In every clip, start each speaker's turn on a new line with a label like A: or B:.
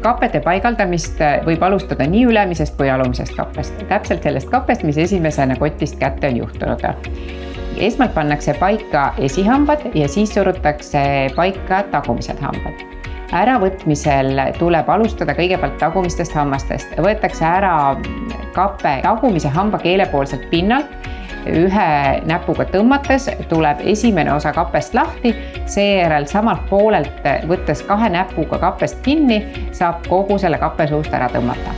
A: Kappede paigaldamist võib alustada nii ülemisest kui alumisest kappest. Täpselt sellest kappest, mis esimesena kotist kätte on juhtunud. Esmalt pannakse paika esihambad ja siis surutakse paika tagumised hambad. Äravõtmisel tuleb alustada kõigepealt tagumistest hammastest. Võetakse ära kappe tagumise hamba keelepoolselt pinnalt. Ühe näpuga tõmmates tuleb esimene osa kappest lahti, seejärel samalt poolelt võttes 2 näpuga kappest kinni, saab kogu selle kappe suust ära tõmmata.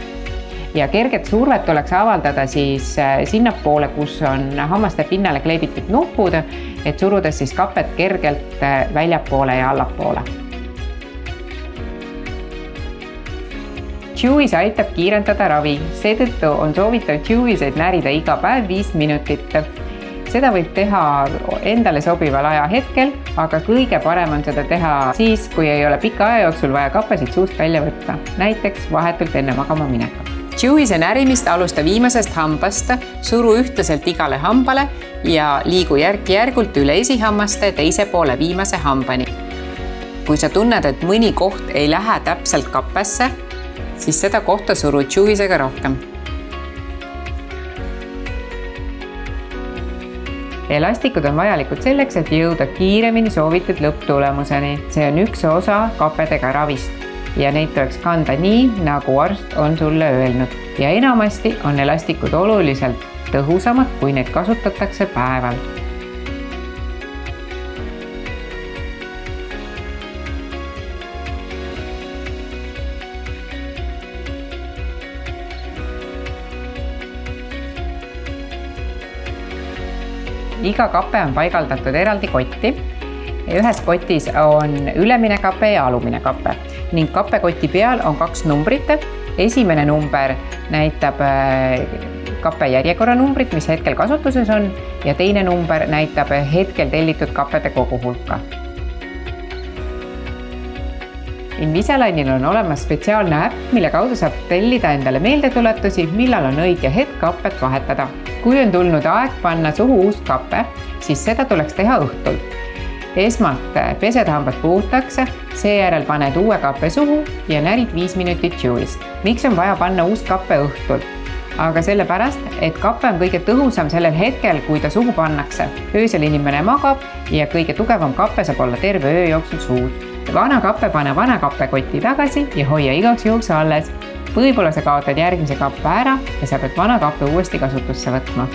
A: Ja kerget survet tuleks avaldada siis sinnapoole, kus on hammaste pinnale kleebitud nupud, et surudes siis kapet kergelt väljapoole ja allapoole. Chewies aitab kiirendada ravi, seetõttu on soovitav Chewieseid närida iga päev 5 minutit. Seda võib teha endale sobival ajahetkel, aga kõige parem on seda teha siis, kui ei ole pika aja jooksul vaja kappesid suust välja võtta, näiteks vahetult enne magama minekut. Chewiese närimist alusta viimasest hambast, suru ühtlaselt igale hambale ja liigu järk-järgult üle esihammaste teise poole viimase hambani. Kui sa tunned, et mõni koht ei lähe täpselt kappesse, siis seda kohta suru Chewiesega rohkem. Elastikud on vajalikud selleks, et jõuda kiiremini soovitud lõpptulemuseni. See on üks osa kappedega ravist ja neid tuleks kanda nii, nagu arst on sulle öelnud. Ja enamasti on elastikud oluliselt tõhusamad, kui neid kasutatakse päeval. Iga kappe on paigaldatud eraldi kotti. Ühes kotis on ülemine kappe ja alumine kappe ning kappekoti peal on 2 numbrit. Esimene number näitab kappe järjekorra numbrit, mis hetkel kasutuses on ja teine number näitab hetkel tellitud kappede koguhulka. Invisalignil on olemas spetsiaalne äpp, mille kaudu saab tellida endale meeldetuletusi, millal on õige hetk kappet vahetada. Kui on tulnud aeg panna suhu uus kappe, siis seda tuleks teha õhtul. Esmalt pesed hambad puhtaks, seejärel paned uue kappe suhu ja närid 5 minutit Chewiest. Miks on vaja panna uus kappe õhtul? Aga sellepärast, et kappe on kõige tõhusam sellel hetkel, kui ta suhu pannakse. Öösel inimene magab ja kõige tugevam kappe saab olla terve öö jooksul suud. Vana kappe pane vana kappekoti tagasi ja hoia igaks juhuks alles. Võib-olla sa kaotad järgmise kappe ära ja sa pead vana kappe uuesti kasutusse võtma.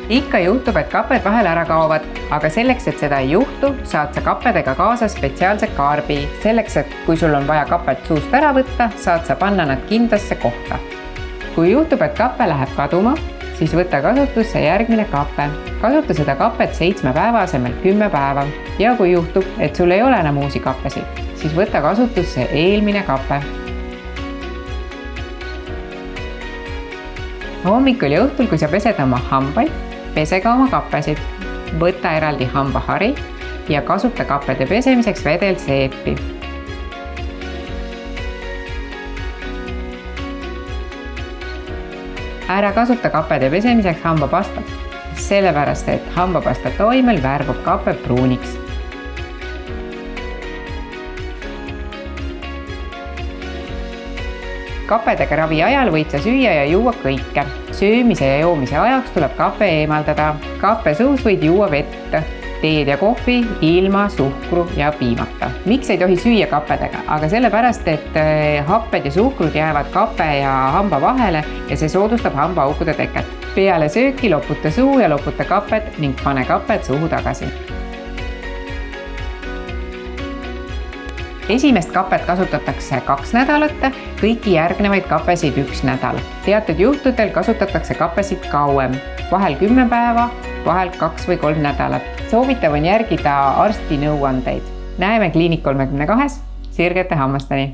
A: Ikka juhtub, et kapped vahel ära kaovad, aga selleks, et seda ei juhtu, saad sa kappedega kaasa spetsiaalse kaarbi. Selleks, et kui sul on vaja kapet suust ära võtta, saad sa panna nad kindlasse kohta. Kui juhtub, et kappe läheb kaduma, siis võta kasutusse järgmine kappe. Kasuta seda kapet 7 päeva asemel 10 päeva. Ja kui juhtub, et sul ei ole enam uusi kappesid, siis võta kasutusse eelmine kappe. Hommikul ja õhtul, kui sa pesed oma hambaid, pese ka oma kappesid. Võta eraldi hambahari ja kasuta kappede pesemiseks vedelseepi. Ära kasuta kappede pesemiseks hambapastat, sellepärast, et hambapasta toimel värvub kappe pruuniks. Kappedega ravi ajal võid sa süüa ja juua kõike. Söömise ja joomise ajaks tuleb kappe eemaldada. Kappe suus võid juua vett, teed ja kohvi ilma suhkru ja piimata. Miks ei tohi süüa kappedega? Aga sellepärast, et happed ja suhkrud jäävad kappe ja hamba vahele ja see soodustab hambaaukude teket. Peale sööki loputa suu ja loputa kapped ning pane kapped suhu tagasi. Esimest kapet kasutatakse 2 nädalat, kõiki järgnevaid kappesid 1 nädal. Teatud juhtudel kasutatakse kappesid kauem, vahel 10 päeva, vahel 2 või 3 nädalat. Soovitav on järgida arsti nõuandeid. Näeme Kliinik 32 sirgete hammasteni.